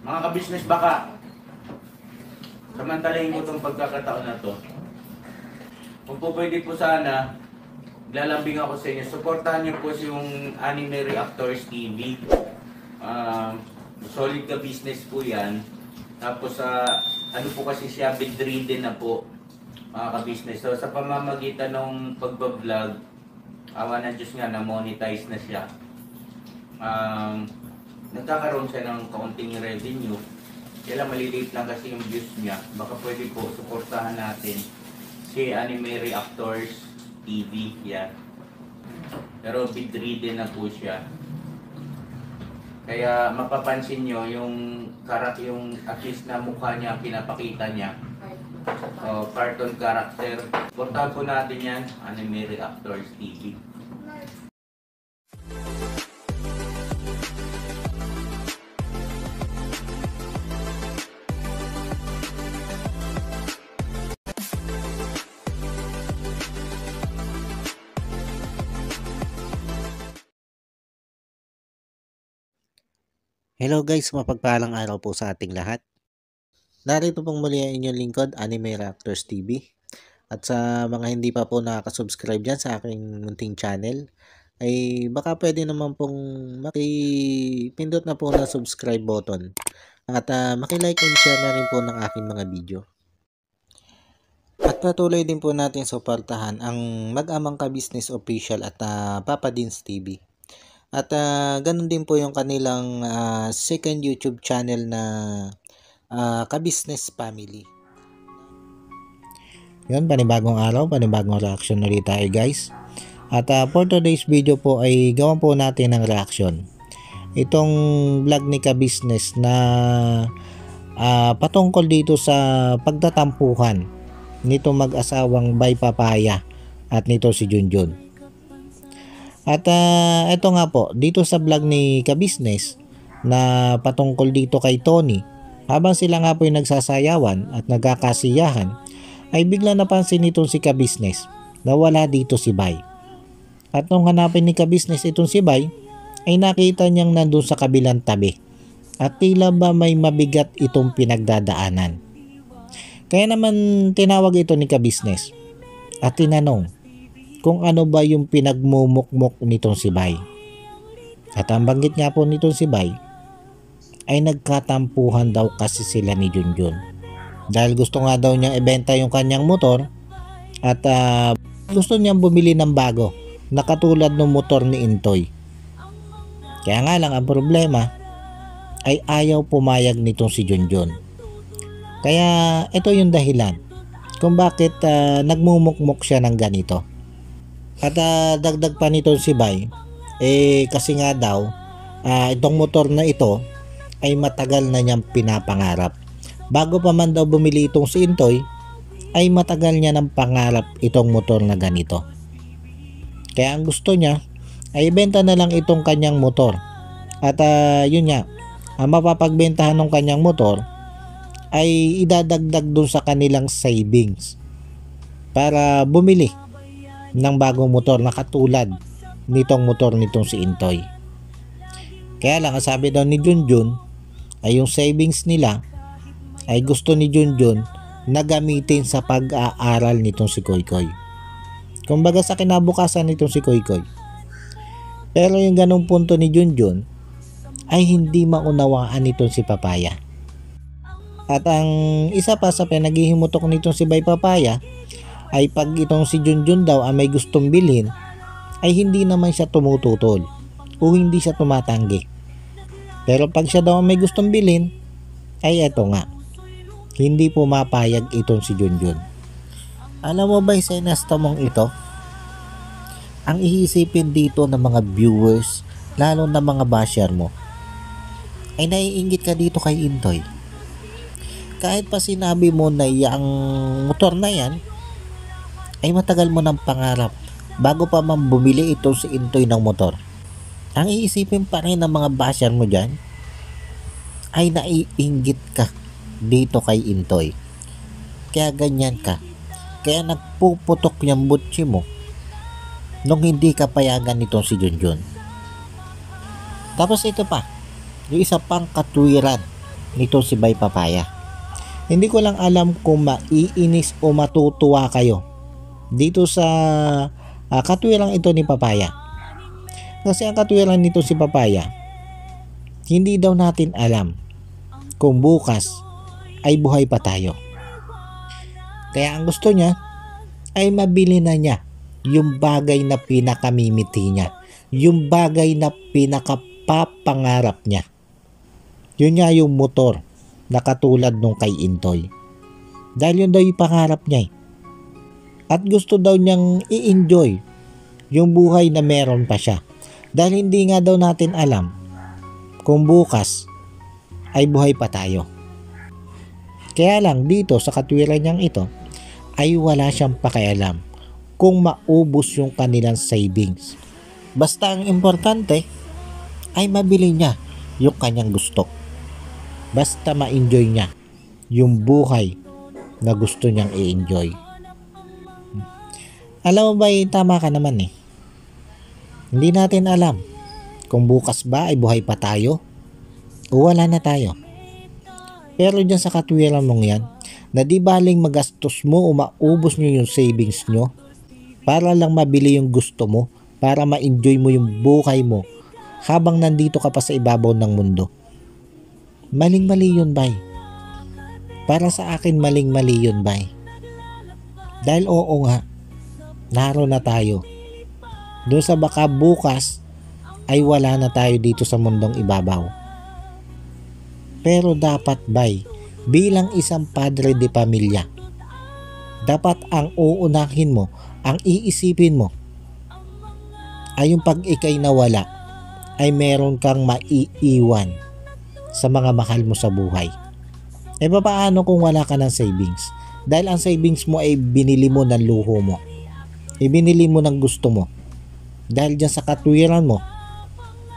Mga ka-business, baka samantalahin ko itong pagkakataon na to. Kung po pwede po sana, lalambing ako sa inyo. Suportahan niyo po yung Anime Reactors TV. Solid ka business po yan. Tapos ano po kasi siya, bedridden na po, mga ka-business. So sa pamamagitan ng pagbablog, awa ng Diyos nga, na-monetize na siya. Nagkakaroon siya ng kaunting revenue. Kaya maliliit lang kasi yung views niya. Baka pwede po suportahan natin si Anime Reactors TV. Yan. Pero bedridden na po siya. Kaya mapapansin nyo yung at least na mukha niya, pinapakita niya. Cartoon character. Suportahan po natin yan, Anime Reactors TV. Hello guys, mapagpalang araw po sa ating lahat. Narito pong muli ang inyong lingkod, Anime Reactors TV. At sa mga hindi pa po nakaka-subscribe dyan sa aking munting channel, ay baka pwede naman pong makipindot na po na subscribe button. At makilike and share na rin po ng aking mga video. At patuloy din po natin suportahan ang Mag-amang Ka-Business Official at Papa Dins TV. At ganun din po yung kanilang second YouTube channel na Ka-Business Family. Yun, panibagong araw, panibagong reaction ulit tayo guys. At for today's video po ay gawan po natin ng reaction. Itong vlog ni Ka-Business na patungkol dito sa pagtatampuhan nito mag-asawang Bay Papaya at nito si Junjun. At ito nga po, dito sa vlog ni Ka-Business na patungkol dito kay Tony, habang sila nga po yung nagsasayawan at nagkakasiyahan, ay bigla napansin nitong si Ka-Business na wala dito si Bay. At nung hanapin ni Ka-Business itong si Bay, ay nakita niyang nandun sa kabilang tabi. At tila ba may mabigat itong pinagdadaanan. Kaya naman tinawag ito ni Ka-Business at tinanong kung ano ba yung pinagmumukmok nitong si Bay. At ang banggit nga po nitong si Bay ay nagkatampuhan daw kasi sila ni Junjun. Dahil gusto nga daw niyang ibenta yung kanyang motor at gusto niyang bumili ng bago na katulad ng motor ni Intoy. Kaya nga lang ang problema ay ayaw pumayag nitong si Junjun. Kaya ito yung dahilan kung bakit nagmumukmok siya ng ganito. At dagdag pa nito si Bay, kasi nga daw, itong motor na ito ay matagal na niyang pinapangarap. Bago pa man daw bumili itong si Intoy, ay matagal niya ng pangarap itong motor na ganito. Kaya ang gusto niya ay ibenta na lang itong kanyang motor. At yun nga, ang mapapagbentahan ng kanyang motor ay idadagdag dun sa kanilang savings para bumili ng bagong motor na katulad nitong motor nitong si Intoy. Kaya lang ang sabi daw ni Junjun ay yung savings nila ay gusto ni Junjun na gamitin sa pag-aaral nitong si Koykoy. Kumbaga sa kinabukasan nitong si Koykoy. Pero yung ganong punto ni Junjun ay hindi maunawaan nitong si Papaya. At ang isa pa sa pinaghihimutok nitong si Bay Papaya ay pag itong si Junjun daw ay may gustong bilhin, ay hindi naman siya tumututol o hindi siya tumatanggi. Pero pag siya daw may gustong bilhin, ay eto nga, hindi pumapayag itong si Junjun. Alam mo ba sa inastamong ito, ang iisipin dito ng mga viewers, lalo na mga basher mo, ay naiinggit ka dito kay Intoy. Kahit pa sinabi mo na yung motor na yan ay matagal mo ng pangarap bago pa man bumili ito si Intoy ng motor. Ang iisipin pa rin ng mga basher mo dyan ay naiinggit ka dito kay Intoy. Kaya ganyan ka. Kaya nagpuputok yung butsi mo nung hindi ka payagan nitong si Junjun. Tapos ito pa, yung isa pang katwiran nito si Bay Papaya. Hindi ko lang alam kung maiinis o matutuwa kayo dito sa katwirang ito ni Papaya. Kasi ang katwiran nito si Papaya, hindi daw natin alam kung bukas ay buhay pa tayo. Kaya ang gusto niya ay mabili na niya yung bagay na pinakamimiti niya, yung bagay na pinakapapangarap niya. Yun nga yung motor na katulad nung kay Intoy. Dahil yun daw yung pangarap niya At gusto daw niyang i-enjoy yung buhay na meron pa siya. Dahil hindi nga daw natin alam kung bukas ay buhay pa tayo. Kaya lang dito sa katwiran niyang ito ay wala siyang pakialam kung maubos yung kanilang savings. Basta ang importante ay mabili niya yung kanyang gusto. Basta ma-enjoy niya yung buhay na gusto niyang i-enjoy. Alam mo ba, tama ka naman Hindi natin alam kung bukas ba ay buhay pa tayo o wala na tayo. Pero dyan sa katwiran mong yan, na di baling magastos mo o maubos nyo yung savings nyo para lang mabili yung gusto mo, para ma-enjoy mo yung buhay mo habang nandito ka pa sa ibabaw ng mundo. Maling-mali yun, bay. Para sa akin, maling-mali yun, bay. Dahil oo nga, naroon na tayo. Doon sa baka bukas ay wala na tayo dito sa mundong ibabaw. Pero dapat, bay, bilang isang padre de pamilya, dapat ang uunahin mo, ang iisipin mo, ay yung pag ikay nawala, ay meron kang maiiwan sa mga mahal mo sa buhay. E paano kung wala ka ng savings? Dahil ang savings mo ay binili mo ng luho mo. Ibinili mo ng gusto mo. Dahil dyan sa katwiran mo,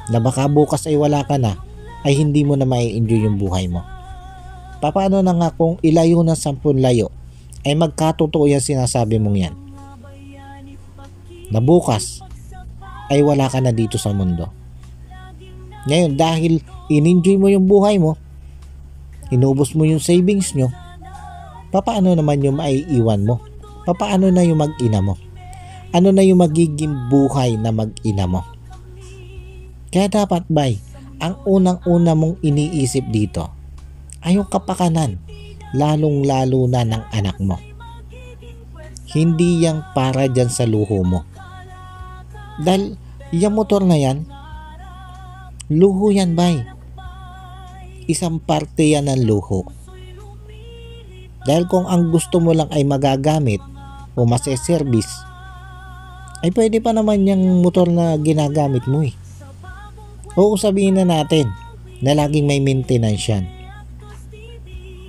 na baka bukas ay wala ka na, ay hindi mo na mai-enjoy yung buhay mo. Paano na nga kung ilayo ng 10 layo, ay magkatotoo yan sinasabi mong yan? Na bukas ay wala ka na dito sa mundo. Ngayon, dahil in-enjoy mo yung buhay mo, inubos mo yung savings nyo, paano naman yung maiiwan mo? Paano na yung mag-ina mo? Ano na yung magiging buhay na mag-ina mo? Kaya dapat, bay, ang unang-una mong iniisip dito ay yung kapakanan, lalong-lalo na ng anak mo. Hindi yang para dyan sa luho mo. Dahil yung motor na yan, luho yan, bay. Isang parte yan ng luho. Dahil kung ang gusto mo lang ay magagamit o maseservice, ay pwede pa naman yung motor na ginagamit mo Oo, sabihin na natin na laging may maintenance yan.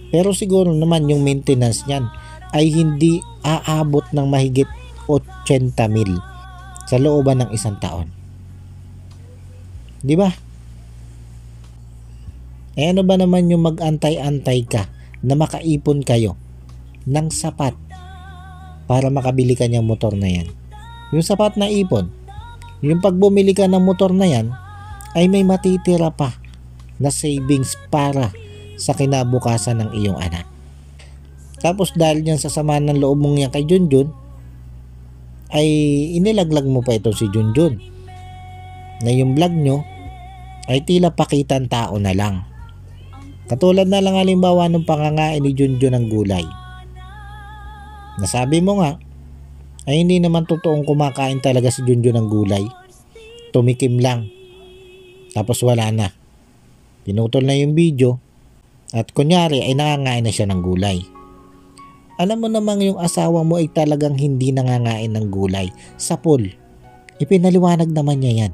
Pero siguro naman yung maintenance niyan ay hindi aabot ng mahigit 80,000 sa looban ng 1 taon. Di ba? Ano ba naman yung mag-antay-antay ka na makaipon kayo ng sapat para makabili ka niyang motor na yan? Yung sapat na ipon, yung pag bumili ka ng motor na yan, ay may matitira pa na savings para sa kinabukasan ng iyong anak. Tapos dahil yan sa sama ng loob mong yan kay Junjun, ay inilaglag mo pa ito si Junjun na yung vlog nyo ay tila pakitan tao na lang. Katulad na lang halimbawa ng pangangain ni Junjun ng gulay. Nasabi mo nga ay hindi naman totoong kumakain talaga si Junjun ng gulay. Tumikim lang. Tapos wala na. Pinutol na yung video at kunyari ay nangangain na siya ng gulay. Alam mo namang yung asawa mo ay talagang hindi nangangain ng gulay. Sa pool. Ipinaliwanag naman niya yan.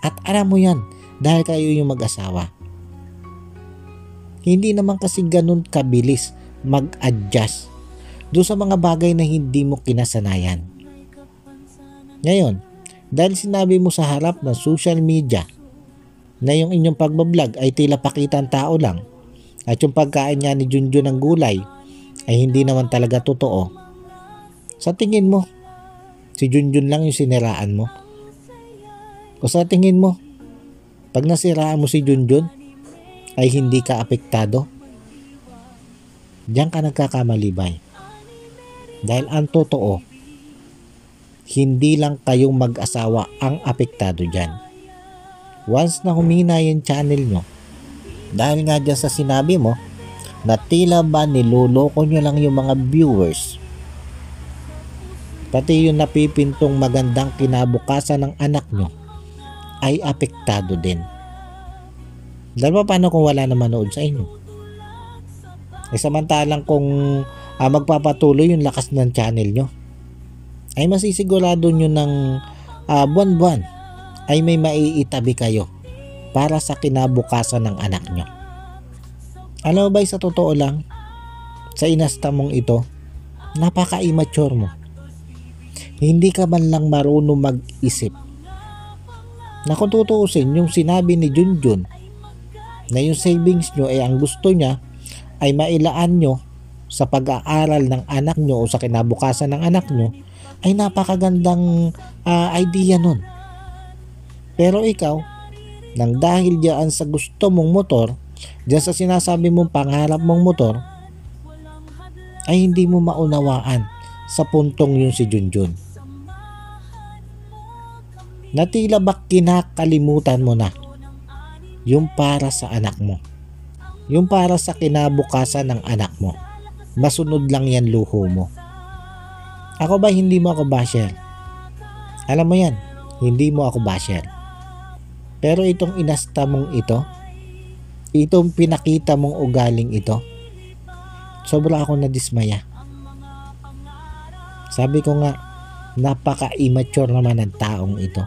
At alam mo yan dahil kayo yung mag-asawa. Hindi naman kasi ganun kabilis mag-adjust doon sa mga bagay na hindi mo kinasanayan. Ngayon, dahil sinabi mo sa harap ng social media na yung inyong pagbablog ay tila pakitan tao lang at yung pagkain niya ni Junjun ng gulay ay hindi naman talaga totoo, sa tingin mo, si Junjun lang yung siniraan mo? O sa tingin mo, pag nasiraan mo si Junjun, ay hindi ka apektado? Diyan ka nagkakamali, bay. Dahil ang totoo, hindi lang kayong mag-asawa ang apektado dyan. Once na humina yung channel nyo, dahil nga dyan sa sinabi mo, na tila ba niloloko nyo lang yung mga viewers, pati yung napipintong magandang kinabukasan ng anak nyo, ay apektado din. Dahil paano kung wala na manood sa inyo? Samantalang kung magpapatuloy yung lakas ng channel nyo, ay masisigurado nyo ng buwan-buwan ay may maiitabi kayo para sa kinabukasan ng anak nyo. Alam mo ba, sa totoo lang, sa inasta mong ito, napaka-immature mo. Hindi ka man lang marunong mag-isip. Na kung tutuusin, yung sinabi ni Junjun na yung savings nyo ay ang gusto niya ay mailaan nyo sa pag-aaral ng anak nyo o sa kinabukasan ng anak nyo, ay napakagandang idea nun. Pero ikaw, nang dahil diyan sa gusto mong motor, diyan sa sinasabi mong pangarap mong motor, ay hindi mo maunawaan sa puntong yun si Junjun. Na tila ba kinakalimutan mo na yung para sa anak mo, yung para sa kinabukasan ng anak mo. Masunod lang yan luho mo. Ako ba, hindi mo ako basher? Alam mo yan, hindi mo ako basher. Pero itong inasta mong ito, itong pinakita mong ugaling ito, sobra ako nadismaya. Sabi ko nga, napaka-immature naman ng taong ito.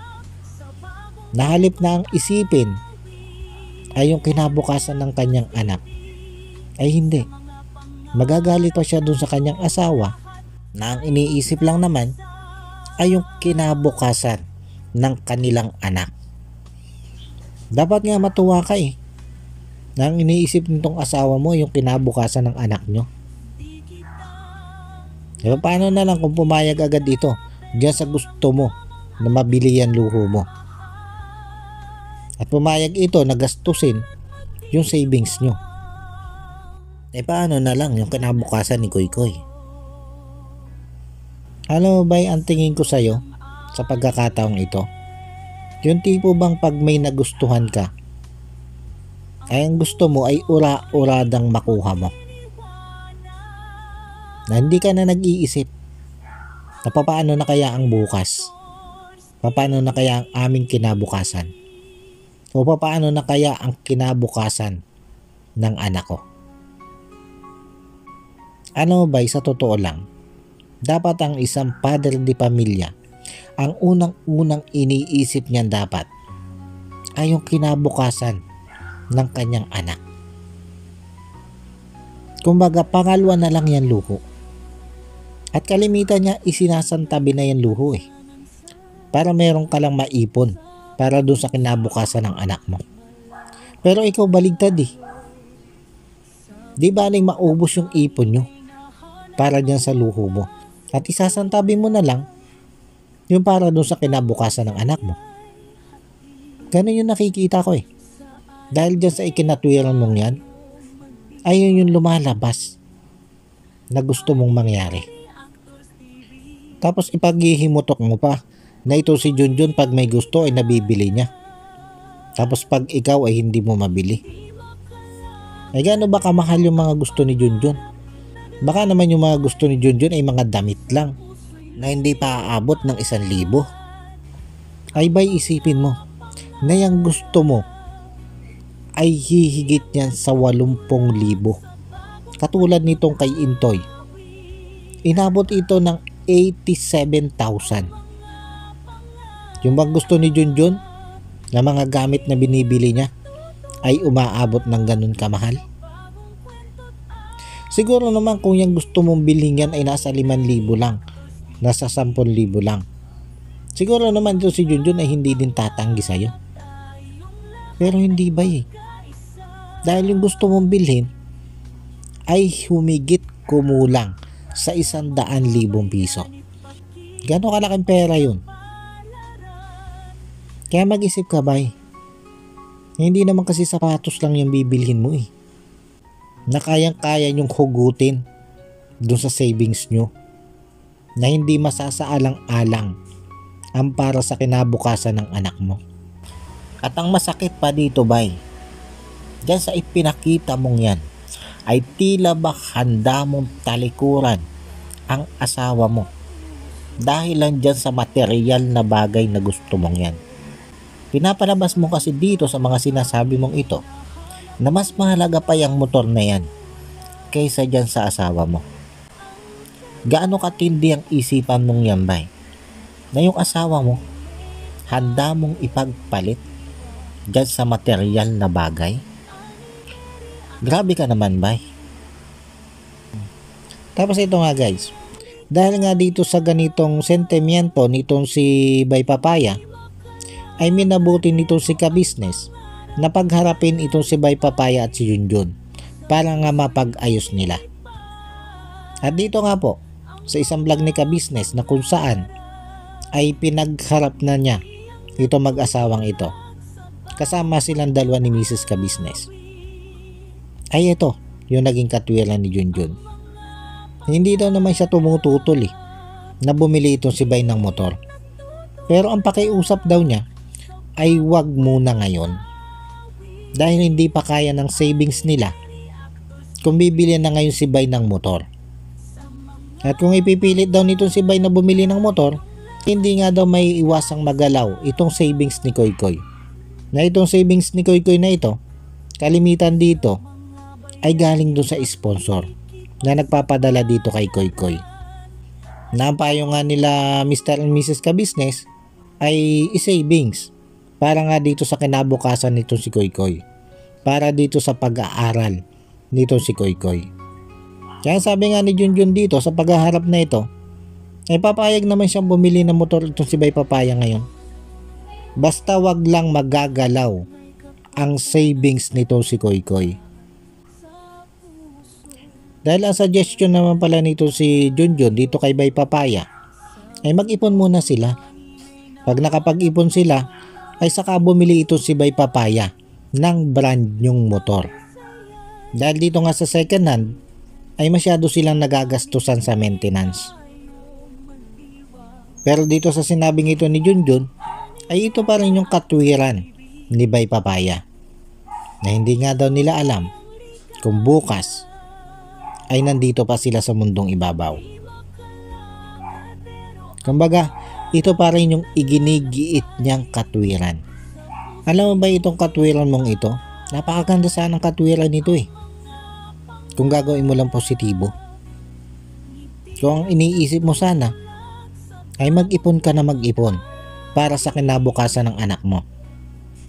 Nahalip na ang isipin ay yung kinabukasan ng kanyang anak, ay hindi. Magagalit pa siya dun sa kanyang asawa na ang iniisip lang naman ay yung kinabukasan ng kanilang anak. Dapat nga matuwa ka na ang iniisip nitong asawa mo yung kinabukasan ng anak nyo. Diba, paano na lang kung pumayag agad ito diyan sa gusto mo na mabili yan luho mo, at pumayag ito na gastusin yung savings nyo? Paano na lang yung kinabukasan ni Koy Koy? Alam mo ba, ang tingin ko sa'yo sa pagkakataong ito, yung tipo bang pag may nagustuhan ka, ay ang gusto mo ay ura-uradang makuha mo, na hindi ka na nag-iisip na paano na kaya ang bukas, paano na kaya ang aming kinabukasan, o paano na kaya ang kinabukasan ng anak ko. Ano ba, sa totoo lang, dapat ang isang padre de pamilya, ang unang-unang iniisip niyan dapat ay yung kinabukasan ng kanyang anak. Kumbaga, pangalawa na lang yan luho. At kalimitan niya, isinasantabi na yan luho para meron ka lang maipon para doon sa kinabukasan ng anak mo. Pero ikaw baligtad Di baling maubos yung ipon nyo para dyan sa luho mo, at isasantabi mo na lang yung para doon sa kinabukasan ng anak mo. Ganun yung nakikita ko Dahil dyan sa ikinatwiran mong yan, ayun yung lumalabas na gusto mong mangyari. Tapos ipaghihimutok mo pa na ito si Junjun, pag may gusto ay nabibili niya. Tapos pag ikaw ay hindi mo mabili. Ay gaano ba kamahal yung mga gusto ni Junjun? Baka naman yung mga gusto ni Junjun ay mga damit lang na hindi pa aabot ng 1,000. Ay bay, isipin mo na yung gusto mo ay hihigit niyan sa 80,000. Katulad nitong kay Intoy, inabot ito ng 87,000. Yung bang gusto ni Junjun na mga gamit na binibili niya ay umaabot ng ganun kamahal? Siguro naman kung yung gusto mong bilhin yan ay nasa 5,000 lang, nasa 10,000 lang, siguro naman ito si Junjun ay hindi din tatanggi sa'yo. Pero hindi ba dahil yung gusto mong bilhin ay humigit kumulang sa 100,000 piso. Gano'ng kalaking pera yun? Kaya mag-isip ka ba Hindi naman kasi sapatos lang yung bibilhin mo eh. Na kayang-kaya nyong hugutin dun sa savings nyo. Na hindi masasaalang-alang ang para sa kinabukasan ng anak mo. At ang masakit pa dito, bay, dyan sa ipinakita mong yan, ay tila ba handa mong talikuran ang asawa mo dahil lang dyan sa material na bagay na gusto mong yan. Pinapalabas mo kasi dito sa mga sinasabi mong ito na mas mahalaga pa yung motor na yan kaysa dyan sa asawa mo. Gaano katindi ang isipan mong yan, bay, na yung asawa mo handa mong ipagpalit dyan sa material na bagay? Grabe ka naman, bay. Tapos ito nga, guys, dahil nga dito sa ganitong sentimiento nitong si Bay Papaya, ay minabuti nito si Ka-Business na pagharapin itong si Bay Papaya at si Junjun para nga mapag-ayos nila. At dito nga po, sa isang vlog ni Ka-Business na kung saan ay pinagharap na niya ito mag-asawang ito, kasama silang dalawa ni Mrs. Ka-Business, ay ito yung naging katwiran ni Junjun. Hindi daw naman siya tumututol na bumili itong si Bay ng motor, pero ang pakiusap daw niya ay wag muna ngayon dahil hindi pa kaya ng savings nila kung bibili na ngayon si Bay ng motor. At kung ipipilit daw nito si Bay na bumili ng motor, hindi nga daw may iwasang magalaw itong savings ni Koy Koy. Na itong savings ni Koy Koy na ito, kalimitan dito ay galing doon sa sponsor na nagpapadala dito kay Koy Koy. Na ang payo nga nila Mr. and Mrs. Ka-Business ay i-savings para nga dito sa kinabukasan nito si Koy Koy, para dito sa pag-aaral nito si Koy Koy. Kaya sabi nga ni Junjun dito sa paghaharap na ito, ay papayag naman siyang bumili ng motor itong si Bay Papaya ngayon. Basta wag lang magagalaw ang savings nito si Koy Koy. Dahil ang suggestion naman pala nito si Junjun dito kay Bay Papaya ay mag-ipon muna sila. Pag nakapag-ipon sila ay saka bumili ito si Bay Papaya ng brand nyong motor. Dahil dito nga sa second hand ay masyado silang nagagastusan sa maintenance. Pero dito sa sinabing ito ni Junjun ay ito pa rin yung katwiran ni Bay Papaya na hindi nga daw nila alam kung bukas ay nandito pa sila sa mundong ibabaw. Kumbaga, ito pa rin yung iginigiit niyang katwiran. Alam mo ba itong katwiran mong ito? Napakaganda sana ng katwiran nito eh. Kung gagawin mo lang positibo. Kung ang iniisip mo sana ay mag-ipon ka na mag-ipon para sa kinabukasan ng anak mo.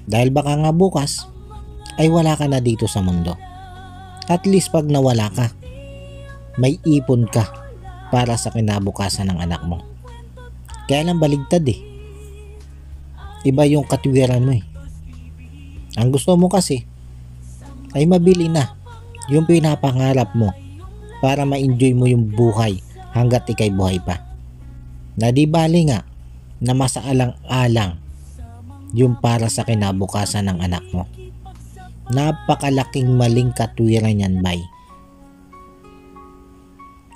Dahil baka nga bukas ay wala ka na dito sa mundo. At least pag nawala ka, may ipon ka para sa kinabukasan ng anak mo. Kaya lang baligtad eh. Iba yung katwiran mo eh. Ang gusto mo kasi ay mabili na yung pinapangarap mo para ma-enjoy mo yung buhay hanggat ikay buhay pa. Na di bali nga na masaalang-alang yung para sa kinabukasan ng anak mo. Napakalaking maling katwiran yan, bay.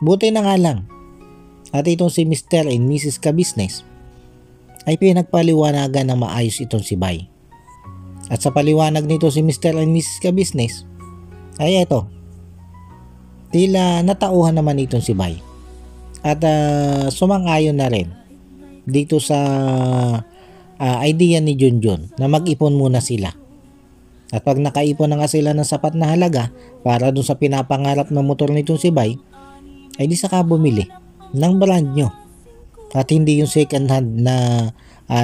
Buti na nga lang at itong si Mr. and Mrs. Ka-Business ay pinagpaliwanagan na maayos itong si Bay. At sa paliwanag nito si Mr. and Mrs. Ka-Business ay eto, tila natauhan naman itong si Bay at sumang-ayon na rin dito sa idea ni Junjun na mag-ipon muna sila. At pag nakaipon na nga sila ng sapat na halaga para dun sa pinapangarap ng motor nitong si Bay, ay di saka bumili ng brand nyo at hindi yung second hand na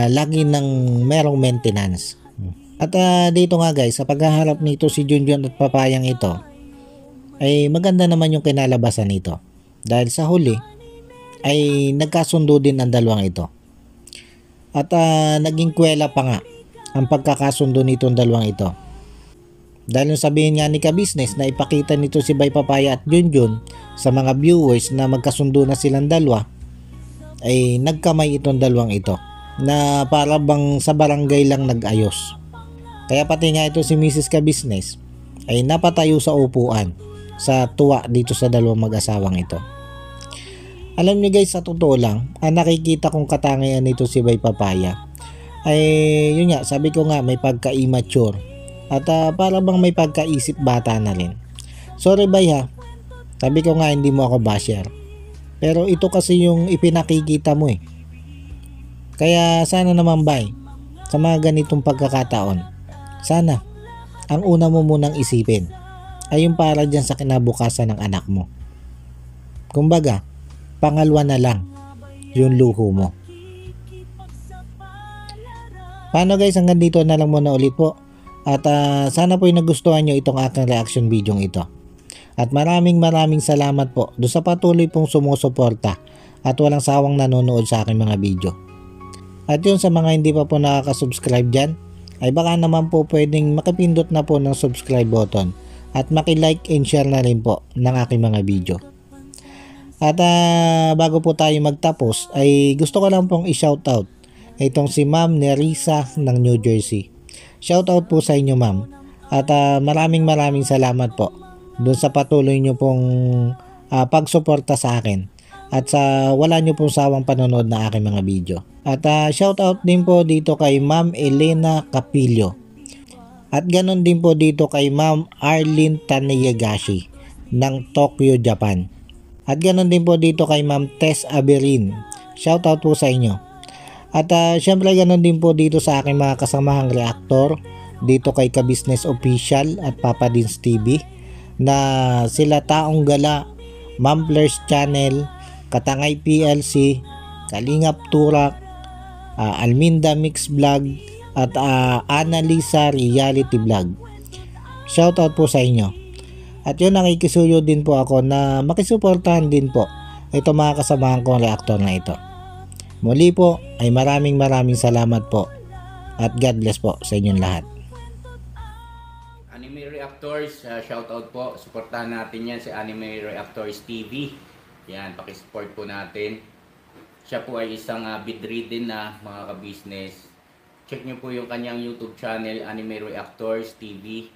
lagi ng merong maintenance. At dito nga guys, sa paghaharap nito si Junjun at Papayang ito ay maganda naman yung kinalabasan nito dahil sa huli ay nagkasundo din ang dalawang ito at naging kwela pa nga ang pagkakasundo nitong dalawang ito. Dahil yung sabihin nga ni Ka-Business na ipakita nito si Bay Papaya at Junjun sa mga viewers na magkasundo na silang dalawa, ay nagkamay itong dalawang ito na para bang sa barangay lang nag-ayos. Kaya pati nga ito si Mrs. Ka-Business ay napatayo sa upuan sa tuwa dito sa dalawang mag-asawang ito. Alam niyo guys, sa totoo lang, ang nakikita kong katangian nito si Bay Papaya ay yun nga, sabi ko nga may pagka-immature at para bang may pagkaisip bata na rin. Sorry Bay ha, sabi ko nga hindi mo ako basher, pero ito kasi yung ipinakikita mo eh. Kaya sana naman Bay, sa mga ganitong pagkakataon, sana ang una mo munang isipin ay yung para dyan sa kinabukasan ng anak mo. Kumbaga, pangalawa na lang yung luho mo. Paano guys, hanggang dito na lang muna ulit po. At sana po yung nagustuhan nyo itong aking reaction video ito. At maraming salamat po doon sa patuloy pong sumusuporta at walang sawang nanonood sa aking mga video. At yun, sa mga hindi pa po nakaka-subscribe dyan, ay baka naman po pwedeng makapindot na po ng subscribe button at maki-like and share na rin po ng aking mga video. At bago po tayo magtapos ay gusto ko lang pong i-shoutout itong si Ma'am Nerissa ng New Jersey. Shoutout po sa inyo ma'am. At maraming salamat po doon sa patuloy nyo pong pagsuporta sa akin at sa wala nyo pong sawang panonood na aking mga video. At shoutout din po dito kay Ma'am Elena Capillo. At ganon din po dito kay Ma'am Arlene Taneyagashi ng Tokyo, Japan. At ganon din po dito kay Ma'am Tess Aberin. Shoutout po sa inyo. At syempre ganon din po dito sa aking mga kasamahang reactor, dito kay Ka-Business Official at Papa Dins TV, na sila Taong Gala, Mamplers Channel, Katangay PLC, Kalingap Turak, Alminda Mix Vlog, at Annalisa Reality Vlog. Shoutout po sa inyo. At yun, nakikisuyo din po ako na makisuportahan din po ito mga kasamahan kong reactor na ito. Muli po ay maraming salamat po at God bless po sa inyong lahat. Anime Reactors, shoutout po. Suportahan natin yan si Anime Reactors TV. Yan, pakisupport po natin. Siya po ay isang bidridden na mga ka-business. Check nyo po yung kanyang YouTube channel, Anime Reactors TV.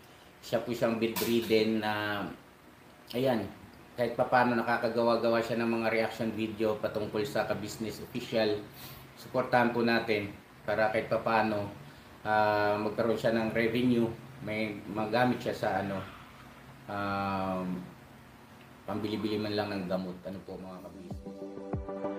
Siya po siyang bidridden na, ayan, kahit papano nakakagawa-gawa siya ng mga reaction video patungkol sa Ka-Business Official. Suportahan po natin para kahit papano magkaroon siya ng revenue, may magamit siya sa pambili-bili man lang ng gamot. Ano po mga ka-business.